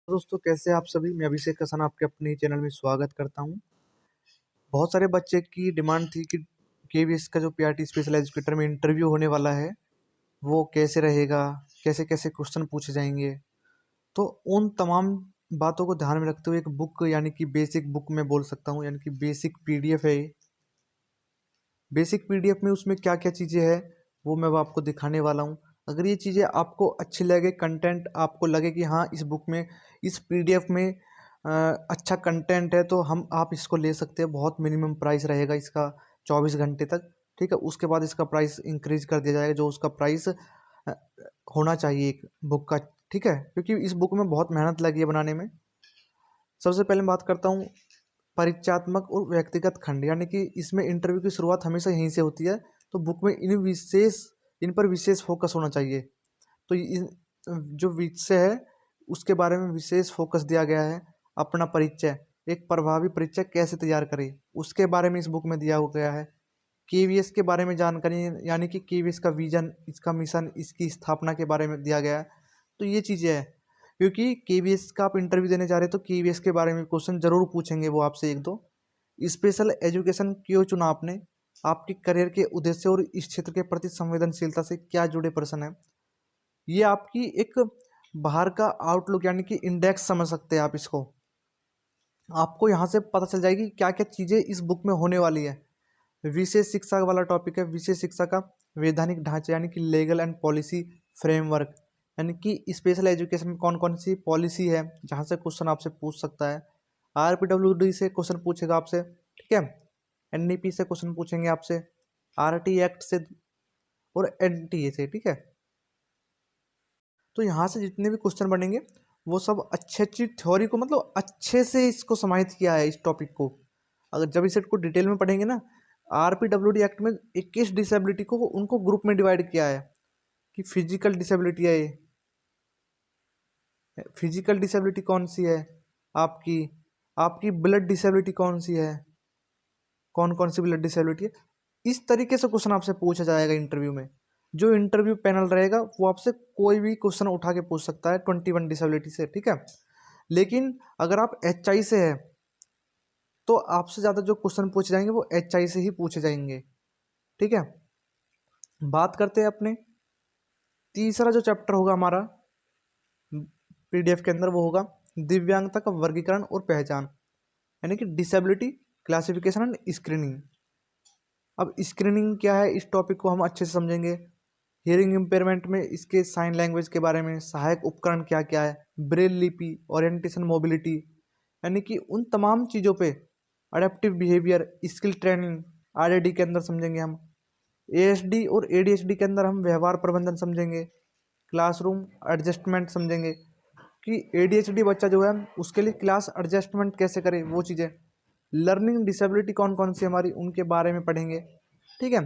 दोस्तों, कैसे हैं आप सभी। मैं अभिषेक कसन आपके अपने चैनल में स्वागत करता हूं। बहुत सारे बच्चे की डिमांड थी कि केवीएस का जो पीआरटी स्पेशल एजुकेटर में इंटरव्यू होने वाला है वो कैसे रहेगा, कैसे कैसे क्वेश्चन पूछे जाएंगे। तो उन तमाम बातों को ध्यान में रखते हुए एक बुक यानी कि बेसिक बुक मैं बोल सकता हूँ, यानी कि बेसिक पीडीएफ है। बेसिक पीडीएफ में उसमें क्या क्या चीज़ें हैं वो मैं आपको दिखाने वाला हूँ। अगर ये चीज़ें आपको अच्छी लगे, कंटेंट आपको लगे कि हाँ इस बुक में, इस पीडीएफ में अच्छा कंटेंट है, तो आप इसको ले सकते हैं। बहुत मिनिमम प्राइस रहेगा इसका 24 घंटे तक। ठीक है, उसके बाद इसका प्राइस इंक्रीज कर दिया जाएगा, जो उसका प्राइस होना चाहिए एक बुक का। ठीक है, क्योंकि इस बुक में बहुत मेहनत लगी है बनाने में। सबसे पहले मैं बात करता हूँ परिचयात्मक और व्यक्तिगत खंड, यानी कि इसमें इंटरव्यू की शुरुआत हमेशा यहीं से होती है। तो बुक में इन पर विशेष फोकस होना चाहिए। तो इन जो विषय है उसके बारे में विशेष फोकस दिया गया है। अपना परिचय, एक प्रभावी परिचय कैसे तैयार करें उसके बारे में इस बुक में दिया गया है। केवीएस के बारे में जानकारी, यानी कि केवीएस का विजन, इसका मिशन, इसकी स्थापना के बारे में दिया गया है। तो ये चीज़ें हैं, क्योंकि केवीएस का आप इंटरव्यू देने जा रहे हैं तो केवीएस के बारे में क्वेश्चन जरूर पूछेंगे वो आपसे एक दो। स्पेशल एजुकेशन क्यों चुना आपने, आपके करियर के उद्देश्य और इस क्षेत्र के प्रति संवेदनशीलता से क्या जुड़े प्रश्न है। ये आपकी एक बाहर का आउटलुक, यानी कि इंडेक्स समझ सकते हैं आप इसको। आपको यहाँ से पता चल जाएगी क्या क्या चीज़ें इस बुक में होने वाली है। विशेष शिक्षा वाला टॉपिक है। विशेष शिक्षा का वैधानिक ढांचा, यानी कि लीगल एंड पॉलिसी फ्रेमवर्क, यानी कि स्पेशल एजुकेशन में कौन कौन सी पॉलिसी है जहाँ से क्वेश्चन आपसे पूछ सकता है। आरपीडब्ल्यूडी से क्वेश्चन पूछेगा आपसे। ठीक है, एनईपी से क्वेश्चन पूछेंगे आपसे, आरटी एक्ट से और एनटीए से। ठीक है, तो यहाँ से जितने भी क्वेश्चन बनेंगे वो सब अच्छी अच्छी थ्योरी को, मतलब अच्छे से इसको समाहित किया है इस टॉपिक को। अगर जब इस सेट को डिटेल में पढ़ेंगे ना, आरपीडब्ल्यूडी एक्ट में 21 डिसेबिलिटी को उनको ग्रुप में डिवाइड किया है कि फिजिकल डिसेबिलिटी है। फिजिकल डिसेबिलिटी कौन सी है आपकी, आपकी ब्लड डिसेबिलिटी कौन सी है, कौन कौन सी ब्लड डिसेबिलिटी है। इस तरीके से क्वेश्चन आपसे पूछा जाएगा इंटरव्यू में। जो इंटरव्यू पैनल रहेगा वो आपसे कोई भी क्वेश्चन उठा के पूछ सकता है 21 डिसेबिलिटी से। ठीक है, लेकिन अगर आप एचआई से है तो आपसे ज़्यादा जो क्वेश्चन पूछे जाएंगे वो एचआई से ही पूछे जाएंगे। ठीक है, बात करते हैं अपने तीसरा जो चैप्टर होगा हमारा पीडीएफ के अंदर, वो होगा दिव्यांगता का वर्गीकरण और पहचान, यानी कि डिसेबिलिटी क्लासिफिकेशन एंड स्क्रीनिंग। अब स्क्रीनिंग क्या है, इस टॉपिक को हम अच्छे से समझेंगे। हियरिंग इम्पेयरमेंट में इसके साइन लैंग्वेज के बारे में, सहायक उपकरण क्या क्या है, ब्रेल लिपि, ओरिएंटेशन, मोबिलिटी, यानी कि उन तमाम चीज़ों पे adaptive behaviour, skill training RAD के अंदर समझेंगे हम। एएसडी और एडीएचडी के अंदर हम व्यवहार प्रबंधन समझेंगे, क्लासरूम एडजस्टमेंट समझेंगे कि एडीएचडी बच्चा जो है उसके लिए क्लास एडजस्टमेंट कैसे करें, वो चीज़ें। लर्निंग डिसेबिलिटी कौन कौन सी हमारी, उनके बारे में पढ़ेंगे। ठीक है,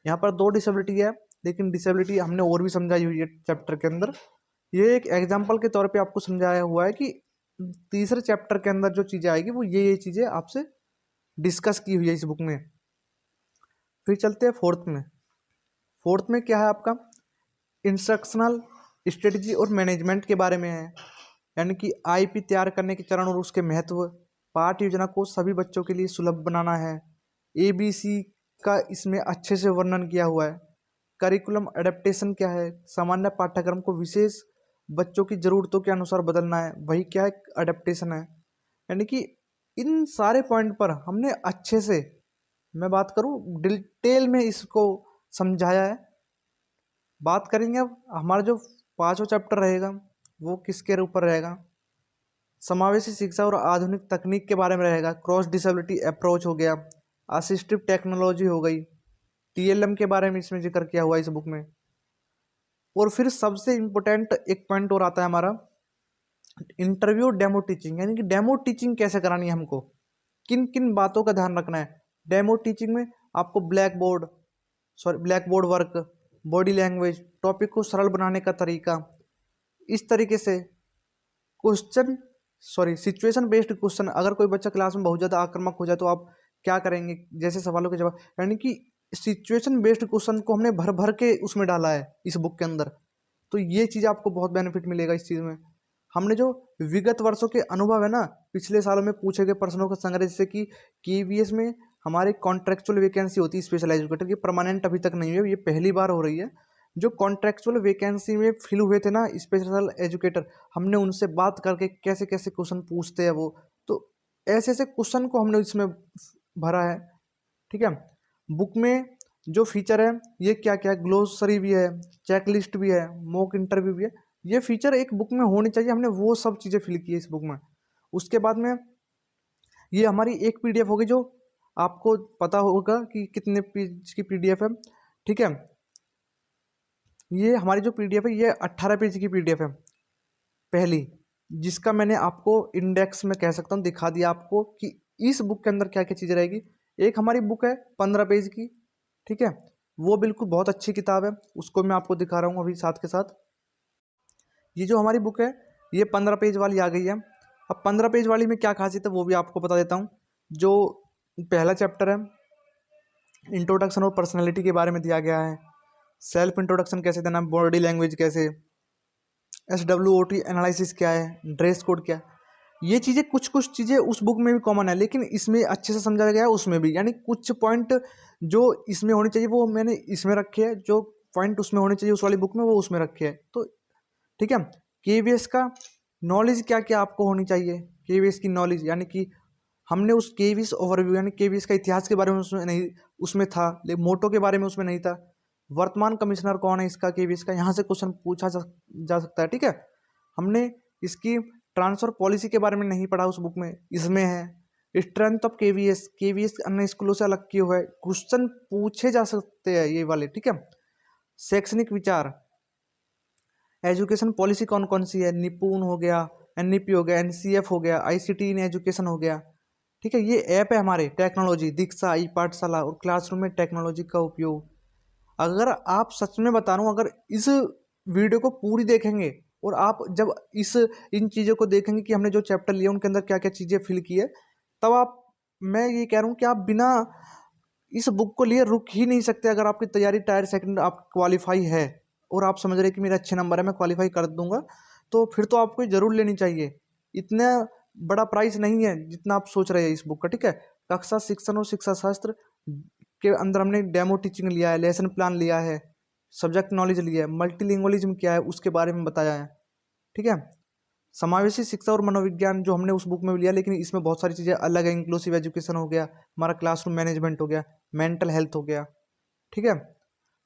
यहाँ पर दो डिसेबिलिटी है, लेकिन डिसेबिलिटी हमने और भी समझाई हुई है चैप्टर के अंदर। ये एक एग्जाम्पल के तौर पे आपको समझाया हुआ है कि तीसरे चैप्टर के अंदर जो चीज़ें आएगी वो ये चीज़ें आपसे डिस्कस की हुई है इस बुक में। फिर चलते हैं फोर्थ में। फोर्थ में क्या है आपका, इंस्ट्रक्शनल स्ट्रेटजी और मैनेजमेंट के बारे में है, यानी कि आईपी तैयार करने के चरण और उसके महत्व। पाठ योजना को सभी बच्चों के लिए सुलभ बनाना है। एबीसी का इसमें अच्छे से वर्णन किया हुआ है। करिकुलम एडेप्टेशन क्या है, सामान्य पाठ्यक्रम को विशेष बच्चों की ज़रूरतों के अनुसार बदलना है, वही क्या है एडेप्टेशन है। यानी कि इन सारे पॉइंट पर हमने अच्छे से, मैं बात करूँ डिटेल में इसको समझाया है। बात करेंगे अब हमारा जो पांचवा चैप्टर रहेगा वो किसके ऊपर रहेगा, समावेशी शिक्षा और आधुनिक तकनीक के बारे में रहेगा। क्रॉस डिसेबिलिटी अप्रोच हो गया, असिस्टिव टेक्नोलॉजी हो गई, टीएलएम के बारे में इसमें जिक्र किया हुआ है इस बुक में। और फिर सबसे इम्पोर्टेंट एक पॉइंट और आता है हमारा इंटरव्यू डेमो टीचिंग, यानी कि डेमो टीचिंग कैसे करानी है हमको, किन किन बातों का ध्यान रखना है। डेमो टीचिंग में आपको black board work, body language, topic को सरल बनाने का तरीका, इस तरीके से क्वेश्चन सिचुएशन बेस्ड क्वेश्चन। अगर कोई बच्चा क्लास में बहुत ज़्यादा आक्रामक हो जाए तो आप क्या करेंगे, जैसे सवालों के जवाब, यानी कि सिचुएशन बेस्ड क्वेश्चन को हमने भर भर के उसमें डाला है इस बुक के अंदर। तो ये चीज़ आपको बहुत बेनिफिट मिलेगा इस चीज़ में। हमने जो विगत वर्षों के अनुभव है ना, पिछले सालों में पूछे गए प्रश्नों का संग्रह, जैसे कि केवीएस में हमारे कॉन्ट्रेक्चुअल वैकेंसी होती है स्पेशल एजुकेटर की, परमानेंट अभी तक नहीं है, ये पहली बार हो रही है। जो कॉन्ट्रेक्चुअल वैकेंसी में फिल हुए थे ना स्पेशल एजुकेटर, हमने उनसे बात करके कैसे कैसे क्वेश्चन पूछते हैं वो, तो ऐसे ऐसे क्वेश्चन को हमने इसमें भरा है। ठीक है, बुक में जो फीचर है ये क्या क्या है, ग्लोसरी भी है, चेकलिस्ट भी है, मॉक इंटरव्यू भी है, ये फीचर एक बुक में होनी चाहिए, हमने वो सब चीज़ें फिल की है इस बुक में। उसके बाद में ये हमारी एक पीडीएफ होगी, जो आपको पता होगा कि कितने पेज की पीडीएफ है। ठीक है, ये हमारी जो पीडीएफ है ये 18 पेज की पीडीएफ है पहली, जिसका मैंने आपको इंडेक्स में कह सकता हूँ दिखा दिया आपको कि इस बुक के अंदर क्या क्या चीज़ें रहेगी। एक हमारी बुक है 15 पेज की, ठीक है, वो बिल्कुल बहुत अच्छी किताब है, उसको मैं आपको दिखा रहा हूँ अभी साथ के साथ। ये जो हमारी बुक है ये 15 पेज वाली आ गई है। अब 15 पेज वाली में क्या खासियत है वो भी आपको बता देता हूँ। जो पहला चैप्टर है, इंट्रोडक्शन और पर्सनैलिटी के बारे में दिया गया है, सेल्फ इंट्रोडक्शन कैसे देना, बॉडी लैंग्वेज कैसे, SWOT एनालिसिस क्या है, ड्रेस कोड क्या है, ये चीज़ें कुछ कुछ चीज़ें उस बुक में भी कॉमन है, लेकिन इसमें अच्छे से समझाया गया है उसमें भी, यानी कुछ पॉइंट जो इसमें होने चाहिए वो मैंने इसमें रखे हैं, जो पॉइंट उसमें होने चाहिए उस वाली बुक में वो उसमें रखे हैं। तो ठीक है, केवीएस का नॉलेज क्या क्या आपको होनी चाहिए, केवीएस की नॉलेज, यानी कि हमने उस केवीएस ओवरव्यू यानी केवीएस का इतिहास के बारे में उसमें नहीं, उसमें था, लेकिन मोटो के बारे में उसमें नहीं था। वर्तमान कमिश्नर कौन है इसका केवीएस का, यहाँ से क्वेश्चन पूछा जा सकता है। ठीक है, हमने इसकी ट्रांसफर पॉलिसी के बारे में नहीं पढ़ा उस बुक में, इसमें है स्ट्रेंथ ऑफ केवीएस, केवीएस अन्य स्कूलों से अलग क्यों है, क्वेश्चन पूछे जा सकते हैं ये वाले। ठीक है, शैक्षणिक विचार, एजुकेशन पॉलिसी कौन कौन सी है, निपुण हो गया, एनईपी हो गया, एनसीएफ हो गया, आईसीटी इन एजुकेशन हो गया। ठीक है, ये ऐप है हमारे टेक्नोलॉजी, दीक्षा ई पाठशाला और क्लासरूम में टेक्नोलॉजी का उपयोग। अगर आप सच में बता रहा हूँ, अगर इस वीडियो को पूरी देखेंगे और आप जब इस इन चीज़ों को देखेंगे कि हमने जो चैप्टर लिया उनके अंदर क्या क्या चीज़ें फिल की है, तब आप, मैं ये कह रहा हूँ कि आप बिना इस बुक को लिए रुक ही नहीं सकते। अगर आपकी तैयारी टायर सेकंड आप क्वालिफाई है और आप समझ रहे कि मेरे अच्छे नंबर है मैं क्वालिफाई कर दूंगा, तो फिर तो आपको ज़रूर लेनी चाहिए। इतना बड़ा प्राइस नहीं है जितना आप सोच रहे हैं इस बुक का। ठीक है, कक्षा शिक्षण और शिक्षा शास्त्र के अंदर हमने डेमो टीचिंग लिया है, लेसन प्लान लिया है, सब्जेक्ट नॉलेज लिया है, मल्टीलिंगुअलिज्म क्या है उसके बारे में बताया है। ठीक है, समावेशी शिक्षा और मनोविज्ञान जो हमने उस बुक में भी लिया, लेकिन इसमें बहुत सारी चीज़ें अलग है, इंक्लूसिव एजुकेशन हो गया, हमारा क्लासरूम मैनेजमेंट हो गया, मेंटल हेल्थ हो गया। ठीक है,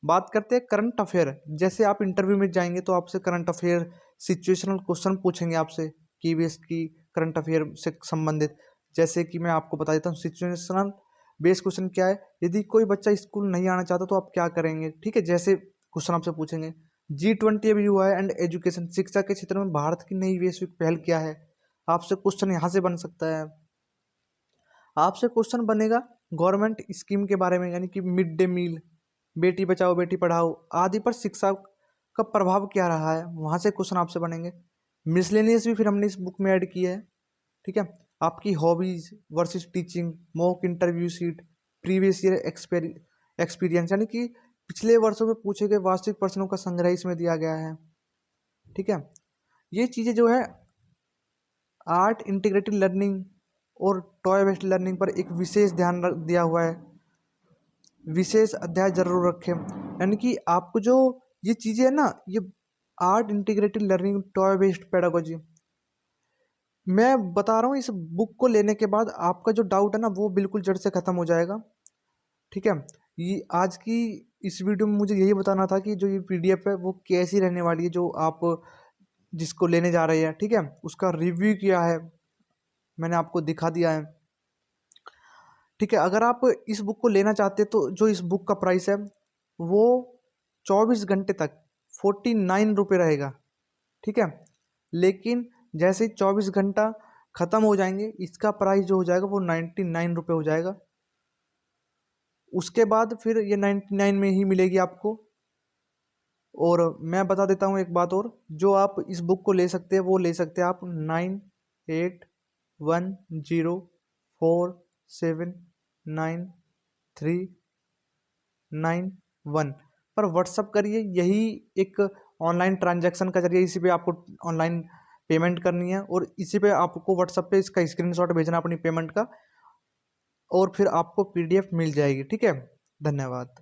बात करते हैं करंट अफेयर। जैसे आप इंटरव्यू में जाएंगे तो आपसे करंट अफेयर सिचुएशनल क्वेश्चन पूछेंगे आपसे केवीएस की करंट अफेयर से संबंधित। जैसे कि मैं आपको बता देता हूँ सिचुएशनल बेस क्वेश्चन क्या है, यदि कोई बच्चा स्कूल नहीं आना चाहता तो आप क्या करेंगे। ठीक है, जैसे क्वेश्चन आपसे पूछेंगे। G20 अभी हुआ है एंड एजुकेशन, शिक्षा के क्षेत्र में भारत की नई वैश्विक पहल क्या है, आपसे क्वेश्चन यहाँ से बन सकता है। आपसे क्वेश्चन बनेगा गवर्नमेंट स्कीम के बारे में, यानी कि mid day meal, Beti Bachao Beti Padhao आदि पर शिक्षा का प्रभाव क्या रहा है, वहाँ से क्वेश्चन आपसे बनेंगे। मिसलेनियस भी फिर हमने इस बुक में ऐड किया है। ठीक है, आपकी hobbies versus teaching, mock interview seat, previous year experience, यानी कि पिछले वर्षों में पूछे गए वास्तविक प्रश्नों का संग्रह इसमें दिया गया है। ठीक है, ये चीज़ें जो है आर्ट इंटीग्रेटेड लर्निंग और टॉय बेस्ड लर्निंग पर एक विशेष ध्यान दिया हुआ है, विशेष अध्याय जरूर रखें। यानी कि आपको जो ये चीज़ें है ना, ये art integrated learning toy based pedagogy, मैं बता रहा हूँ इस बुक को लेने के बाद आपका जो डाउट है ना वो बिल्कुल जड़ से ख़त्म हो जाएगा। ठीक है, ये आज की इस वीडियो में मुझे यही बताना था कि जो ये पीडीएफ है वो कैसी रहने वाली है, जो आप जिसको लेने जा रहे हैं। ठीक है, उसका रिव्यू क्या है मैंने आपको दिखा दिया है। ठीक है, अगर आप इस बुक को लेना चाहते हैं तो जो इस बुक का प्राइस है वो 24 घंटे तक 49 रुपये रहेगा। ठीक है, लेकिन जैसे ही 24 घंटा ख़त्म हो जाएंगे इसका प्राइस जो हो जाएगा वो 99 रुपये हो जाएगा। उसके बाद फिर ये 99 में ही मिलेगी आपको। और मैं बता देता हूँ एक बात और, जो आप इस बुक को ले सकते हैं वो ले सकते हैं आप 9810479391 पर व्हाट्सअप करिए। यही एक ऑनलाइन ट्रांजैक्शन का जरिए, इसी पे आपको ऑनलाइन पेमेंट करनी है और इसी पे आपको व्हाट्सएप पे इसका स्क्रीनशॉट भेजना अपनी पेमेंट का, और फिर आपको पीडीएफ मिल जाएगी। ठीक है, धन्यवाद।